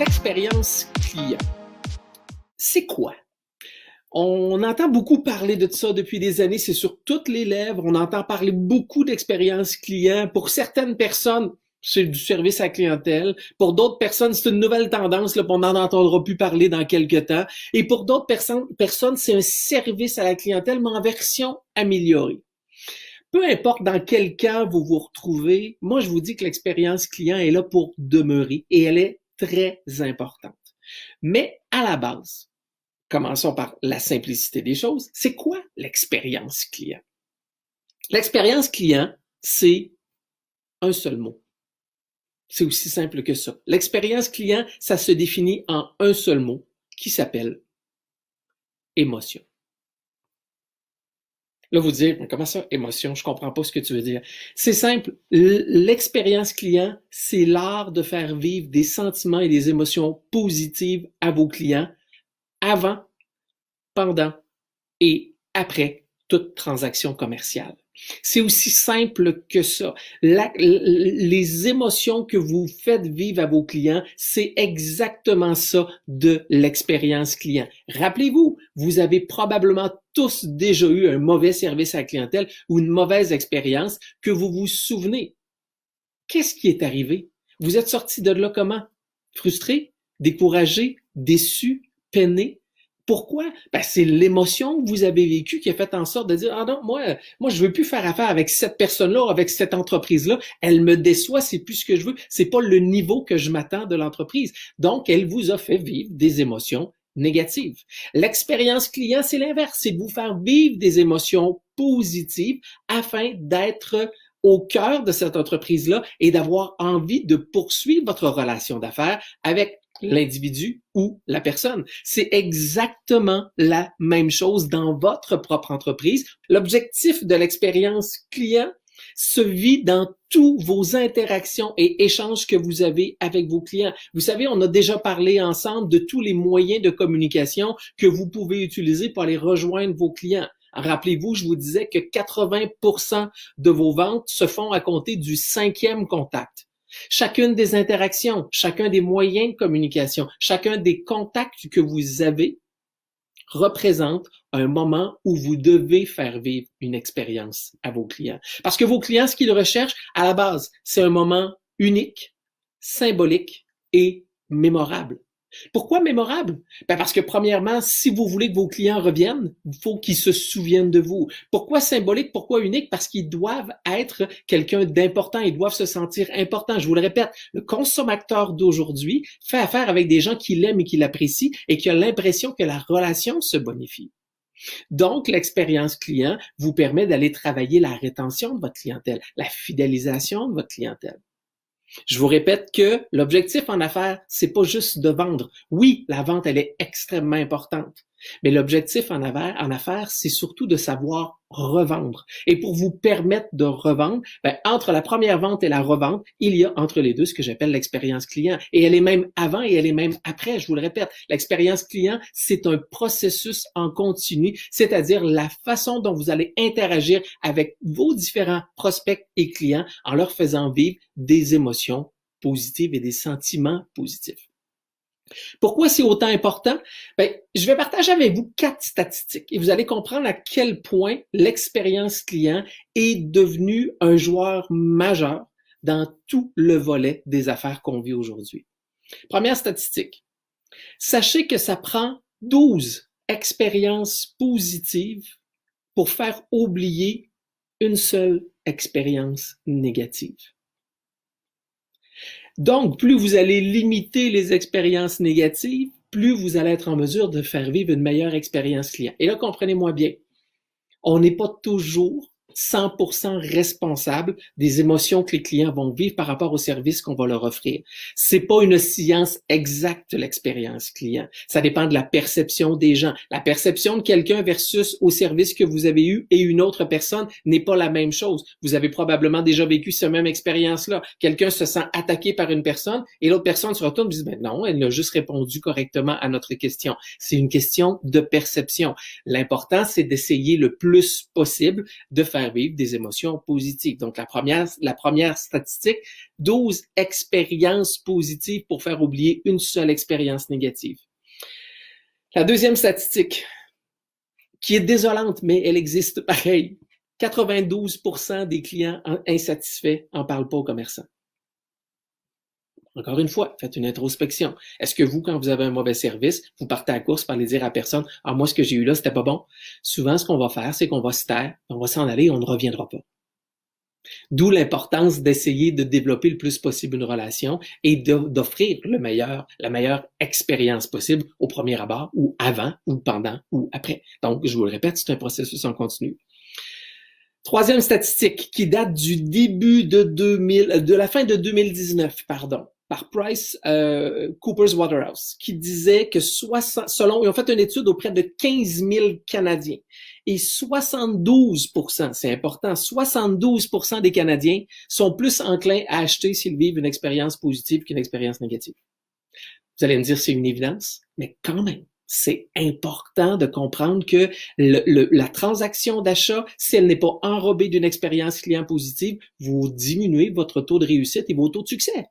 L'expérience client. C'est quoi? On entend beaucoup parler de ça depuis des années, c'est sur toutes les lèvres. On entend parler beaucoup d'expérience client. Pour certaines personnes, c'est du service à la clientèle. Pour d'autres personnes, c'est une nouvelle tendance, là, on n'en entendra plus parler dans quelques temps. Et pour d'autres personnes, c'est un service à la clientèle, mais en version améliorée. Peu importe dans quel cas vous vous retrouvez, moi je vous dis que l'expérience client est là pour demeurer et elle est très importante. Mais à la base, commençons par la simplicité des choses. C'est quoi l'expérience client? L'expérience client, c'est un seul mot. C'est aussi simple que ça. L'expérience client, ça se définit en un seul mot qui s'appelle émotion. Là, vous dites, comment ça, émotion? Je comprends pas ce que tu veux dire. C'est simple. L'expérience client, c'est l'art de faire vivre des sentiments et des émotions positives à vos clients avant, pendant et après toute transaction commerciale. C'est aussi simple que ça. Les émotions que vous faites vivre à vos clients, c'est exactement ça de l'expérience client. Rappelez-vous, vous avez probablement tous déjà eu un mauvais service à la clientèle ou une mauvaise expérience que vous vous souvenez. Qu'est-ce qui est arrivé? Vous êtes sorti de là comment? Frustré, découragé, déçu, peiné? Pourquoi? Ben, c'est l'émotion que vous avez vécue qui a fait en sorte de dire, ah non, moi, je veux plus faire affaire avec cette personne-là, avec cette entreprise-là. Elle me déçoit, c'est plus ce que je veux. C'est pas le niveau que je m'attends de l'entreprise. Donc, elle vous a fait vivre des émotions négatives. L'expérience client, c'est l'inverse. C'est de vous faire vivre des émotions positives afin d'être au cœur de cette entreprise-là et d'avoir envie de poursuivre votre relation d'affaires avec l'individu ou la personne. C'est exactement la même chose dans votre propre entreprise. L'objectif de l'expérience client se vit dans tous vos interactions et échanges que vous avez avec vos clients. Vous savez, on a déjà parlé ensemble de tous les moyens de communication que vous pouvez utiliser pour aller rejoindre vos clients. Rappelez-vous, je vous disais que 80% de vos ventes se font à compter du 5e contact. Chacune des interactions, chacun des moyens de communication, chacun des contacts que vous avez représente un moment où vous devez faire vivre une expérience à vos clients. Parce que vos clients, ce qu'ils recherchent, à la base, c'est un moment unique, symbolique et mémorable. Pourquoi mémorable? Ben parce que premièrement, si vous voulez que vos clients reviennent, il faut qu'ils se souviennent de vous. Pourquoi symbolique? Pourquoi unique? Parce qu'ils doivent être quelqu'un d'important, ils doivent se sentir importants. Je vous le répète, le consommateur d'aujourd'hui fait affaire avec des gens qui l'aiment et qui l'apprécient et qui ont l'impression que la relation se bonifie. Donc, l'expérience client vous permet d'aller travailler la rétention de votre clientèle, la fidélisation de votre clientèle. Je vous répète que l'objectif en affaires, c'est pas juste de vendre. Oui, la vente, elle est extrêmement importante. Mais l'objectif en affaires, c'est surtout de savoir revendre. Et pour vous permettre de revendre, ben, entre la première vente et la revente, il y a entre les deux ce que j'appelle l'expérience client. Et elle est même avant et elle est même après, je vous le répète. L'expérience client, c'est un processus en continu, c'est-à-dire la façon dont vous allez interagir avec vos différents prospects et clients en leur faisant vivre des émotions positives et des sentiments positifs. Pourquoi c'est autant important? Ben, je vais partager avec vous 4 statistiques et vous allez comprendre à quel point l'expérience client est devenue un joueur majeur dans tout le volet des affaires qu'on vit aujourd'hui. Première statistique. Sachez que ça prend 12 expériences positives pour faire oublier une seule expérience négative. Donc, plus vous allez limiter les expériences négatives, plus vous allez être en mesure de faire vivre une meilleure expérience client. Et là, comprenez-moi bien, on n'est pas toujours 100% responsable des émotions que les clients vont vivre par rapport au service qu'on va leur offrir. C'est pas une science exacte, l'expérience client. Ça dépend de la perception des gens. La perception de quelqu'un versus au service que vous avez eu et une autre personne n'est pas la même chose. Vous avez probablement déjà vécu cette même expérience-là. Quelqu'un se sent attaqué par une personne et l'autre personne se retourne et dit, ben non, elle a juste répondu correctement à notre question. C'est une question de perception. L'important, c'est d'essayer le plus possible de faire faire vivre des émotions positives. Donc, la première statistique, 12 expériences positives pour faire oublier une seule expérience négative. La deuxième statistique, qui est désolante, mais elle existe pareil. 92% des clients insatisfaits en parlent pas aux commerçants. Encore une fois, faites une introspection. Est-ce que vous, quand vous avez un mauvais service, vous partez à la course par aller dire à personne, « Ah, moi, ce que j'ai eu là, c'était pas bon. » Souvent, ce qu'on va faire, c'est qu'on va se taire, on va s'en aller et on ne reviendra pas. D'où l'importance d'essayer de développer le plus possible une relation et d'offrir la meilleure expérience possible au premier abord ou avant ou pendant ou après. Donc, je vous le répète, c'est un processus en continu. Troisième statistique qui date du début de la fin de 2019, pardon, par Price Coopers Waterhouse, qui disait que ils ont fait une étude auprès de 15 000 Canadiens et 72%, c'est important, 72% des Canadiens sont plus enclins à acheter s'ils vivent une expérience positive qu'une expérience négative. Vous allez me dire, c'est une évidence, mais quand même, c'est important de comprendre que la transaction d'achat, si elle n'est pas enrobée d'une expérience client positive, vous diminuez votre taux de réussite et vos taux de succès.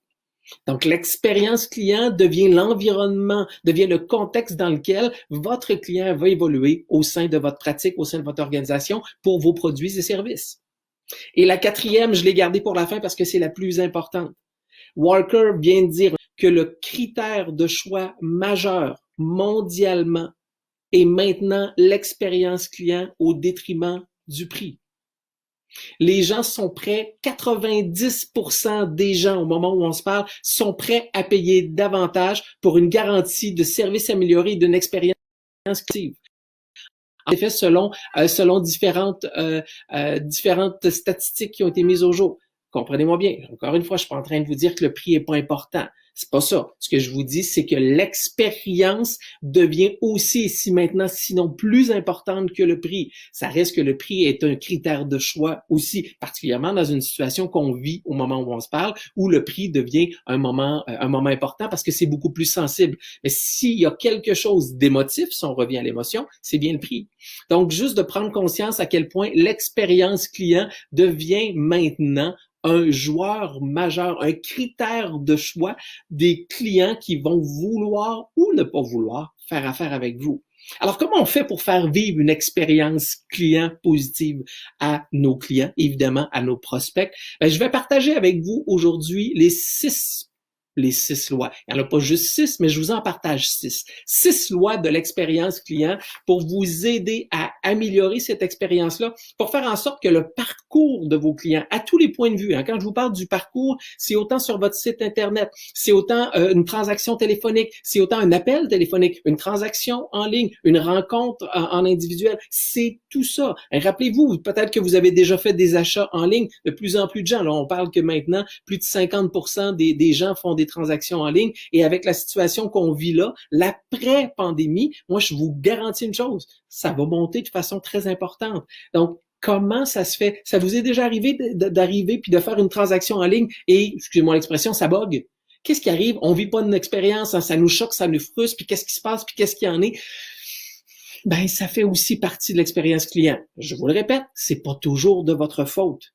Donc, l'expérience client devient l'environnement, devient le contexte dans lequel votre client va évoluer au sein de votre pratique, au sein de votre organisation pour vos produits et services. Et la quatrième, je l'ai gardée pour la fin parce que c'est la plus importante. Walker vient de dire que le critère de choix majeur mondialement est maintenant l'expérience client au détriment du prix. Les gens sont prêts, 90% des gens au moment où on se parle sont prêts à payer davantage pour une garantie de service amélioré et d'une expérience active. En effet, selon différentes statistiques qui ont été mises au jour. Comprenez-moi bien. Encore une fois, je suis pas en train de vous dire que le prix est pas important. C'est pas ça. Ce que je vous dis, c'est que l'expérience devient aussi, si maintenant, sinon plus importante que le prix. Ça reste que le prix est un critère de choix aussi, particulièrement dans une situation qu'on vit au moment où on se parle, où le prix devient un moment important parce que c'est beaucoup plus sensible. Mais s'il y a quelque chose d'émotif, si on revient à l'émotion, c'est bien le prix. Donc, juste de prendre conscience à quel point l'expérience client devient maintenant un joueur majeur, un critère de choix des clients qui vont vouloir ou ne pas vouloir faire affaire avec vous. Alors, comment on fait pour faire vivre une expérience client positive à nos clients, évidemment à nos prospects? Je vais partager avec vous aujourd'hui les six lois. Il n'y en a pas juste 6, mais je vous en partage 6. 6 lois de l'expérience client pour vous aider à améliorer cette expérience-là, pour faire en sorte que le parcours de vos clients, à tous les points de vue, quand je vous parle du parcours, c'est autant sur votre site Internet, c'est autant une transaction téléphonique, c'est autant un appel téléphonique, une transaction en ligne, une rencontre en individuel, c'est tout ça. Et rappelez-vous, peut-être que vous avez déjà fait des achats en ligne, de plus en plus de gens, là, on parle que maintenant, plus de 50% des gens font des transactions en ligne et avec la situation qu'on vit là, l'après-pandémie, moi, je vous garantis une chose, ça va monter de façon très importante. Donc, comment ça se fait? Ça vous est déjà arrivé d'arriver puis de faire une transaction en ligne et, excusez-moi l'expression, ça bug? Qu'est-ce qui arrive? On vit pas une expérience, hein, ça nous choque, ça nous frustre, puis qu'est-ce qui se passe, puis qu'est-ce qu'il y en est? Ben, ça fait aussi partie de l'expérience client. Je vous le répète, c'est pas toujours de votre faute.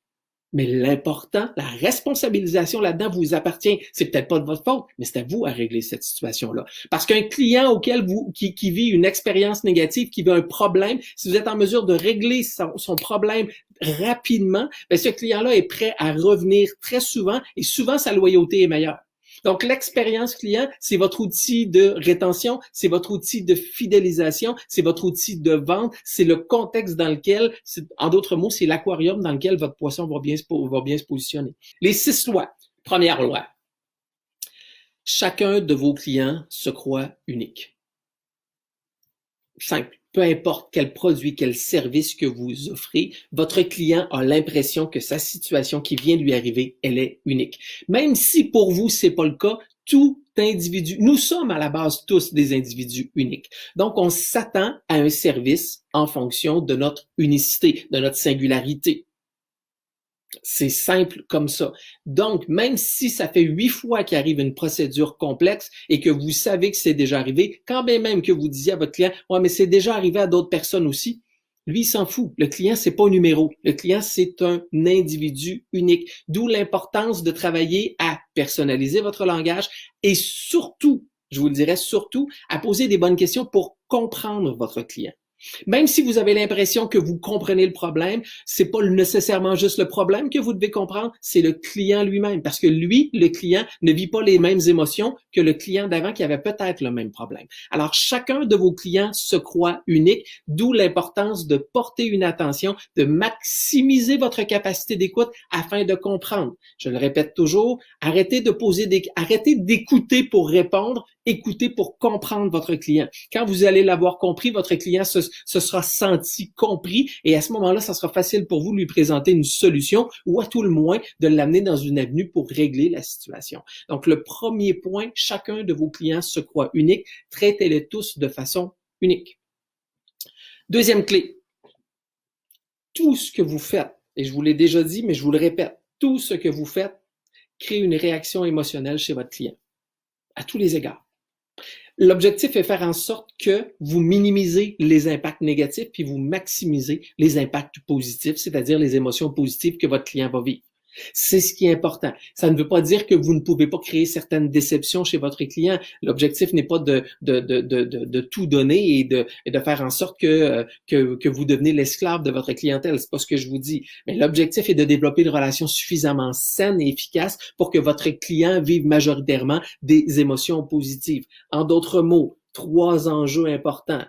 Mais l'important, la responsabilisation là-dedans vous appartient. C'est peut-être pas de votre faute, mais c'est à vous à régler cette situation-là. Parce qu'un client qui vit une expérience négative, qui vit un problème, si vous êtes en mesure de régler son problème rapidement, ben ce client-là est prêt à revenir très souvent et souvent sa loyauté est meilleure. Donc, l'expérience client, c'est votre outil de rétention, c'est votre outil de fidélisation, c'est votre outil de vente, c'est le contexte dans lequel, en d'autres mots, c'est l'aquarium dans lequel votre poisson va bien se positionner. Les 6 lois. Première loi. Chacun de vos clients se croit unique. Simple. Peu importe quel produit, quel service que vous offrez, votre client a l'impression que sa situation qui vient de lui arriver, elle est unique. Même si pour vous, c'est pas le cas, tout individu, nous sommes à la base tous des individus uniques. Donc, on s'attend à un service en fonction de notre unicité, de notre singularité. C'est simple comme ça. Donc, même si ça fait 8 fois qu'arrive une procédure complexe et que vous savez que c'est déjà arrivé, quand bien même que vous disiez à votre client, « Ouais, mais c'est déjà arrivé à d'autres personnes aussi », Lui, il s'en fout. Le client, c'est pas un numéro. Le client, c'est un individu unique. D'où l'importance de travailler à personnaliser votre langage et surtout, je vous le dirais surtout, à poser des bonnes questions pour comprendre votre client. Même si vous avez l'impression que vous comprenez le problème, c'est pas nécessairement juste le problème que vous devez comprendre, c'est le client lui-même. Parce que lui, le client, ne vit pas les mêmes émotions que le client d'avant qui avait peut-être le même problème. Alors, chacun de vos clients se croit unique, d'où l'importance de porter une attention, de maximiser votre capacité d'écoute afin de comprendre. Je le répète toujours, arrêtez d'écouter pour répondre, écoutez pour comprendre votre client. Quand vous allez l'avoir compris, votre client se sera senti compris et à ce moment-là, ça sera facile pour vous de lui présenter une solution ou à tout le moins de l'amener dans une avenue pour régler la situation. Donc, le premier point, chacun de vos clients se croit unique. Traitez-les tous de façon unique. Deuxième clé, tout ce que vous faites, et je vous l'ai déjà dit, mais je vous le répète, tout ce que vous faites crée une réaction émotionnelle chez votre client, à tous les égards. L'objectif est de faire en sorte que vous minimisez les impacts négatifs puis vous maximisez les impacts positifs, c'est-à-dire les émotions positives que votre client va vivre. C'est ce qui est important. Ça ne veut pas dire que vous ne pouvez pas créer certaines déceptions chez votre client. L'objectif n'est pas de tout donner et de faire en sorte que vous devenez l'esclave de votre clientèle. C'est pas ce que je vous dis. Mais l'objectif est de développer une relation suffisamment saine et efficace pour que votre client vive majoritairement des émotions positives. En d'autres mots, 3 enjeux importants.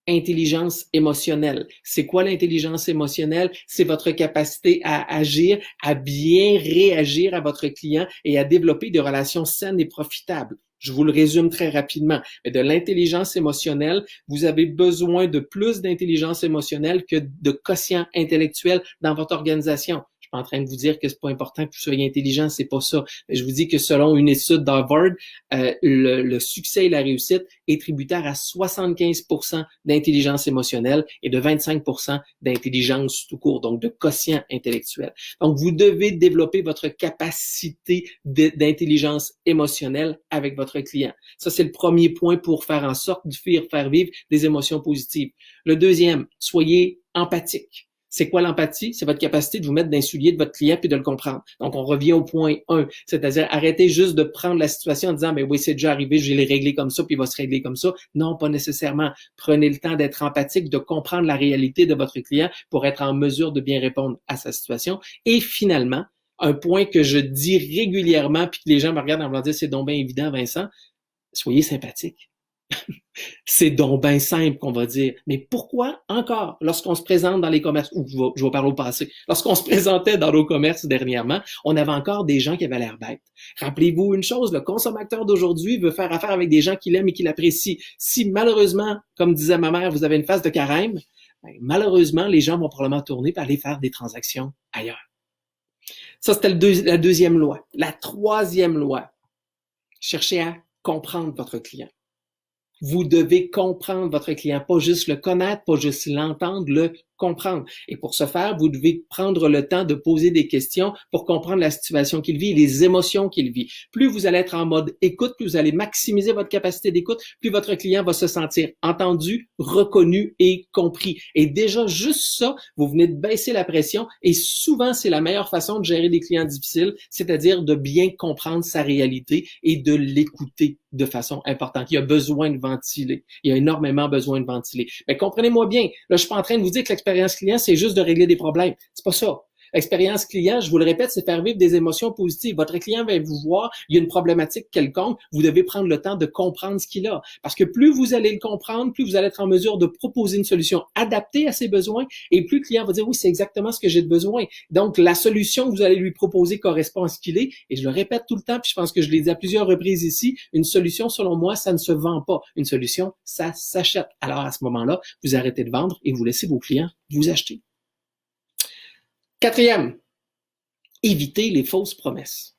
Intelligence émotionnelle. C'est quoi l'intelligence émotionnelle? C'est votre capacité à agir, à bien réagir à votre client et à développer des relations saines et profitables. Je vous le résume très rapidement. Mais de l'intelligence émotionnelle, vous avez besoin de plus d'intelligence émotionnelle que de quotient intellectuel dans votre organisation. Je suis pas en train de vous dire que c'est pas important que vous soyez intelligent, c'est pas ça. Mais je vous dis que selon une étude d'Harvard, le succès et la réussite est tributaire à 75% d'intelligence émotionnelle et de 25% d'intelligence tout court, donc de quotient intellectuel. Donc, vous devez développer votre capacité d'intelligence émotionnelle avec votre client. Ça, c'est le premier point pour faire en sorte de faire vivre des émotions positives. Le deuxième, soyez empathique. C'est quoi l'empathie? C'est votre capacité de vous mettre dans les souliers de votre client puis de le comprendre. Donc, on revient au point 1, c'est-à-dire arrêtez juste de prendre la situation en disant, mais oui, c'est déjà arrivé, je vais les régler comme ça puis il va se régler comme ça. Non, pas nécessairement. Prenez le temps d'être empathique, de comprendre la réalité de votre client pour être en mesure de bien répondre à sa situation. Et finalement, un point que je dis régulièrement puis que les gens me regardent en me disant, c'est donc bien évident, Vincent, soyez sympathique. C'est donc bien simple qu'on va dire. Mais pourquoi encore, lorsqu'on se présente dans les commerces, ou je vais parler au passé, lorsqu'on se présentait dans nos commerces dernièrement, on avait encore des gens qui avaient l'air bêtes. Rappelez-vous une chose, le consommateur d'aujourd'hui veut faire affaire avec des gens qu'il aime et qu'il apprécie. Si malheureusement, comme disait ma mère, vous avez une face de carême, ben, malheureusement, les gens vont probablement tourner pour aller faire des transactions ailleurs. Ça, c'était la deuxième loi. La troisième loi, cherchez à comprendre votre client. Vous devez comprendre votre client, pas juste le connaître, pas juste l'entendre, le comprendre. Et pour ce faire, vous devez prendre le temps de poser des questions pour comprendre la situation qu'il vit et les émotions qu'il vit. Plus vous allez être en mode écoute, plus vous allez maximiser votre capacité d'écoute, plus votre client va se sentir entendu, reconnu et compris. Et déjà, juste ça, vous venez de baisser la pression et souvent, c'est la meilleure façon de gérer des clients difficiles, c'est-à-dire de bien comprendre sa réalité et de l'écouter de façon importante. Il y a besoin de ventiler. Il y a énormément besoin de ventiler. Mais comprenez-moi bien, là, je suis pas en train de vous dire que l'expérience client, c'est juste de régler des problèmes. C'est pas ça. L'expérience client, je vous le répète, c'est faire vivre des émotions positives. Votre client va vous voir, il y a une problématique quelconque, vous devez prendre le temps de comprendre ce qu'il a. Parce que plus vous allez le comprendre, plus vous allez être en mesure de proposer une solution adaptée à ses besoins et plus le client va dire, oui, c'est exactement ce que j'ai de besoin. Donc, la solution que vous allez lui proposer correspond à ce qu'il est. Et je le répète tout le temps, puis je pense que je l'ai dit à plusieurs reprises ici, une solution, selon moi, ça ne se vend pas. Une solution, ça s'achète. Alors, à ce moment-là, vous arrêtez de vendre et vous laissez vos clients vous acheter. Quatrième, évitez les fausses promesses.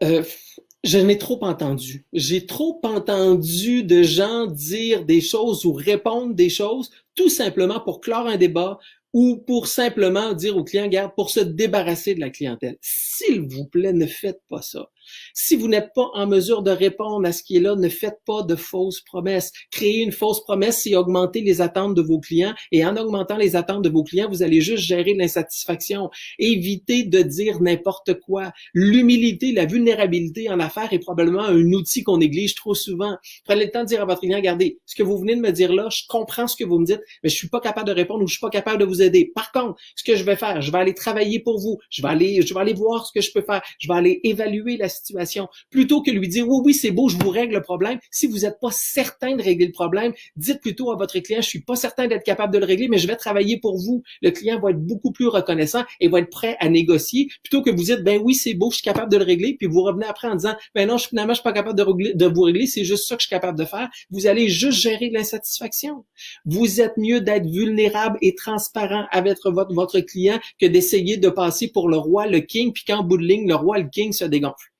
Je n'ai trop entendu. J'ai trop entendu de gens dire des choses ou répondre des choses tout simplement pour clore un débat ou pour simplement dire au client, regarde, pour se débarrasser de la clientèle. S'il vous plaît, ne faites pas ça. Si vous n'êtes pas en mesure de répondre à ce qui est là, ne faites pas de fausses promesses. Créer une fausse promesse, c'est augmenter les attentes de vos clients. Et en augmentant les attentes de vos clients, vous allez juste gérer l'insatisfaction. Évitez de dire n'importe quoi. L'humilité, la vulnérabilité en affaires est probablement un outil qu'on néglige trop souvent. Prenez le temps de dire à votre client, regardez, ce que vous venez de me dire là, je comprends ce que vous me dites, mais je suis pas capable de répondre ou je suis pas capable de vous aider. Par contre, ce que je vais faire, je vais aller travailler pour vous. Je vais aller voir ce que je peux faire. Je vais aller évaluer la situation. Plutôt que lui dire, oui, oui, c'est beau, je vous règle le problème. Si vous n'êtes pas certain de régler le problème, dites plutôt à votre client, je suis pas certain d'être capable de le régler, mais je vais travailler pour vous. Le client va être beaucoup plus reconnaissant et va être prêt à négocier plutôt que vous dites, ben oui, c'est beau, je suis capable de le régler, puis vous revenez après en disant, ben non, finalement, je suis pas capable de vous régler, c'est juste ça que je suis capable de faire. Vous allez juste gérer l'insatisfaction. Vous êtes mieux d'être vulnérable et transparent avec votre client que d'essayer de passer pour le roi, le king, puis qu'en bout de ligne, le roi, le king se dégonfle.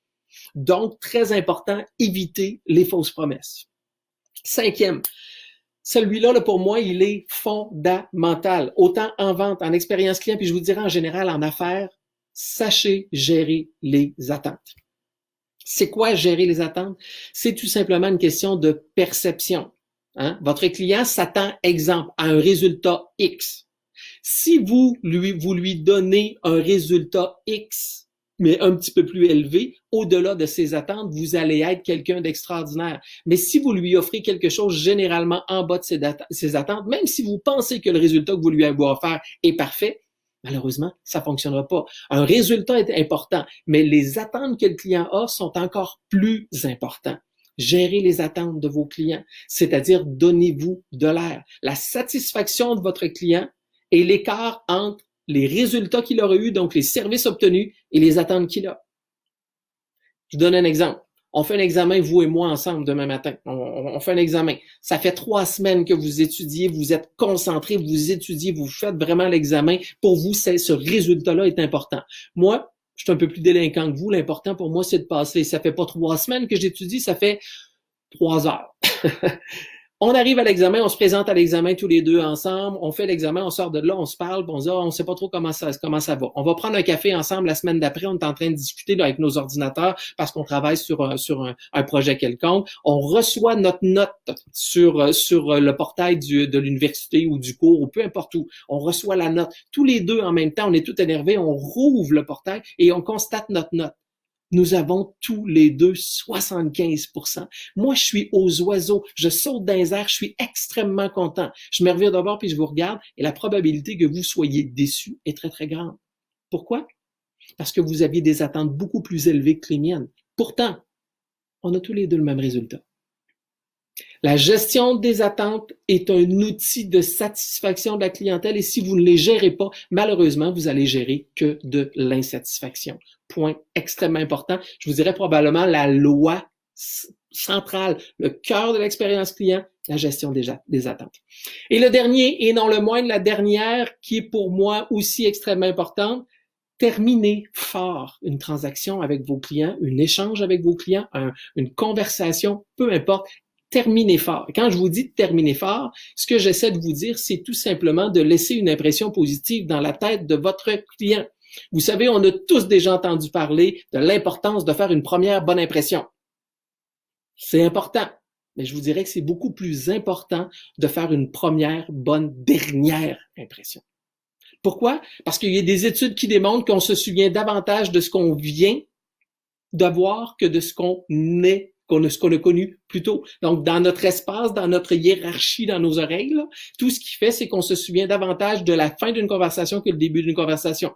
Donc, très important, évitez les fausses promesses. Cinquième, celui-là, pour moi, il est fondamental. Autant en vente, en expérience client, puis je vous dirais en général en affaires, sachez gérer les attentes. C'est quoi gérer les attentes? C'est tout simplement une question de perception. Hein? Votre client s'attend, exemple, à un résultat X. Si vous lui donnez un résultat X, mais un petit peu plus élevé, au-delà de ses attentes, vous allez être quelqu'un d'extraordinaire. Mais si vous lui offrez quelque chose généralement en bas de ses attentes, même si vous pensez que le résultat que vous lui avez offert est parfait, malheureusement, ça fonctionnera pas. Un résultat est important, mais les attentes que le client a sont encore plus importantes. Gérez les attentes de vos clients, c'est-à-dire donnez-vous de l'air. La satisfaction de votre client et l'écart entre les résultats qu'il aura eu, donc les services obtenus et les attentes qu'il a. Je vous donne un exemple. On fait un examen, vous et moi, ensemble, demain matin. On fait un examen. Ça fait 3 semaines que vous étudiez, vous êtes concentré, vous étudiez, vous faites vraiment l'examen. Pour vous, ce résultat-là est important. Moi, je suis un peu plus délinquant que vous. L'important pour moi, c'est de passer. Ça fait pas 3 semaines que j'étudie, ça fait 3 heures. On arrive à l'examen, on se présente à l'examen tous les deux ensemble, on fait l'examen, on sort de là, on se parle, on se dit, on sait pas trop comment ça va. On va prendre un café ensemble la semaine d'après, on est en train de discuter là, avec nos ordinateurs parce qu'on travaille sur un projet quelconque. On reçoit notre note sur le portail de l'université ou du cours ou peu importe où. On reçoit la note. Tous les deux en même temps, on est tout énervés, on rouvre le portail et on constate notre note. Nous avons tous les deux 75%. Moi, je suis aux oiseaux. Je saute dans les airs. Je suis extrêmement content. Je me reviens d'abord puis je vous regarde et la probabilité que vous soyez déçus est très, très grande. Pourquoi? Parce que vous aviez des attentes beaucoup plus élevées que les miennes. Pourtant, on a tous les deux le même résultat. La gestion des attentes est un outil de satisfaction de la clientèle et si vous ne les gérez pas, malheureusement, vous allez gérer que de l'insatisfaction. Point extrêmement important. Je vous dirais probablement la loi centrale, le cœur de l'expérience client, la gestion des attentes. Et le dernier, et non le moindre, la dernière, qui est pour moi aussi extrêmement importante, terminez fort une transaction avec vos clients, un échange avec vos clients, une conversation, peu importe. Terminez fort. Quand je vous dis de terminer fort, ce que j'essaie de vous dire, c'est tout simplement de laisser une impression positive dans la tête de votre client. Vous savez, on a tous déjà entendu parler de l'importance de faire une première bonne impression. C'est important, mais je vous dirais que c'est beaucoup plus important de faire une première bonne dernière impression. Pourquoi? Parce qu'il y a des études qui démontrent qu'on se souvient davantage de ce qu'on vient de voir que de ce qu'on est ce qu'on a connu plus tôt. Donc, dans notre espace, dans notre hiérarchie, dans nos oreilles, là, tout ce qui fait, c'est qu'on se souvient davantage de la fin d'une conversation que le début d'une conversation.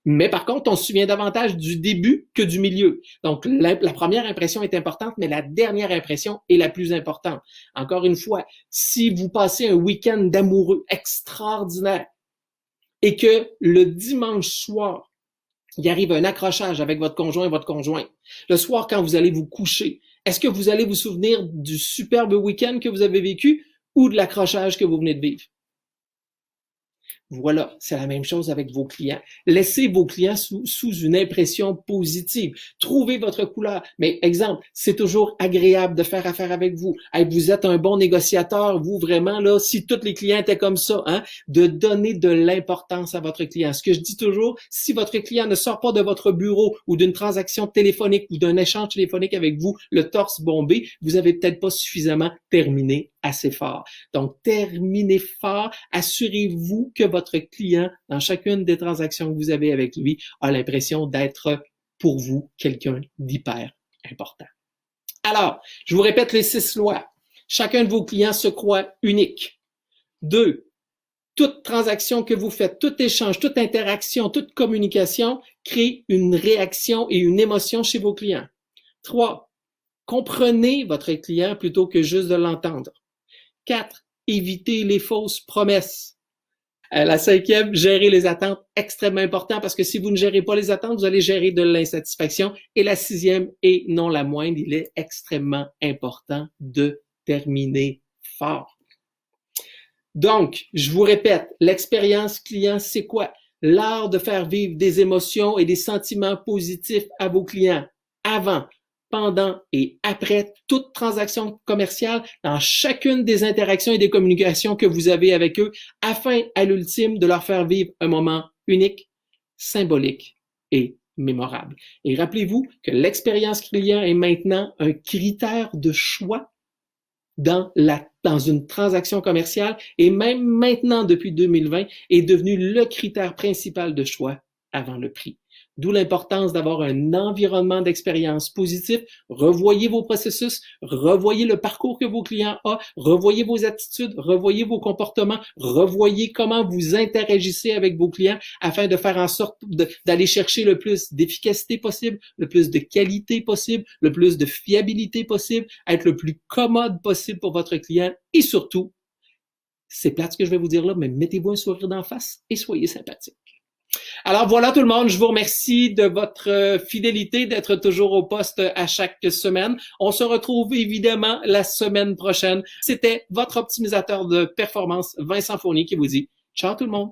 Mais par contre, on se souvient davantage du début que du milieu. Donc, la première impression est importante, mais la dernière impression est la plus importante. Encore une fois, si vous passez un week-end d'amoureux extraordinaire et que le dimanche soir, il arrive un accrochage avec votre conjoint et votre conjointe, le soir, quand vous allez vous coucher, est-ce que vous allez vous souvenir du superbe week-end que vous avez vécu ou de l'accrochage que vous venez de vivre? Voilà, c'est la même chose avec vos clients. Laissez vos clients sous une impression positive. Trouvez votre couleur. Mais exemple, c'est toujours agréable de faire affaire avec vous. Hey, vous êtes un bon négociateur, vous vraiment là, si tous les clients étaient comme ça, hein, de donner de l'importance à votre client. Ce que je dis toujours, si votre client ne sort pas de votre bureau ou d'une transaction téléphonique ou d'un échange téléphonique avec vous, le torse bombé, vous avez peut-être pas suffisamment terminé assez fort. Donc, terminez fort. Assurez-vous que votre client, dans chacune des transactions que vous avez avec lui, a l'impression d'être pour vous quelqu'un d'hyper important. Alors, je vous répète les 6 lois. Chacun de vos clients se croit unique. 2. Toute transaction que vous faites, tout échange, toute interaction, toute communication crée une réaction et une émotion chez vos clients. 3. Comprenez votre client plutôt que juste de l'entendre. 4. Évitez les fausses promesses. La 5e, gérer les attentes, extrêmement important parce que si vous ne gérez pas les attentes, vous allez gérer de l'insatisfaction. Et la 6e, et non la moindre, il est extrêmement important de terminer fort. Donc, je vous répète, l'expérience client, c'est quoi? L'art de faire vivre des émotions et des sentiments positifs à vos clients avant, pendant et après toute transaction commerciale dans chacune des interactions et des communications que vous avez avec eux afin, à l'ultime, de leur faire vivre un moment unique, symbolique et mémorable. Et rappelez-vous que l'expérience client est maintenant un critère de choix dans une transaction commerciale et même maintenant, depuis 2020, est devenu le critère principal de choix avant le prix. D'où l'importance d'avoir un environnement d'expérience positif. Revoyez vos processus, revoyez le parcours que vos clients ont, revoyez vos attitudes, revoyez vos comportements, revoyez comment vous interagissez avec vos clients afin de faire en sorte d'aller chercher le plus d'efficacité possible, le plus de qualité possible, le plus de fiabilité possible, être le plus commode possible pour votre client et surtout, c'est plate ce que je vais vous dire là, mais mettez-vous un sourire d'en face et soyez sympathique. Alors voilà tout le monde, je vous remercie de votre fidélité, d'être toujours au poste à chaque semaine. On se retrouve évidemment la semaine prochaine. C'était votre optimisateur de performance, Vincent Fournier, qui vous dit ciao tout le monde.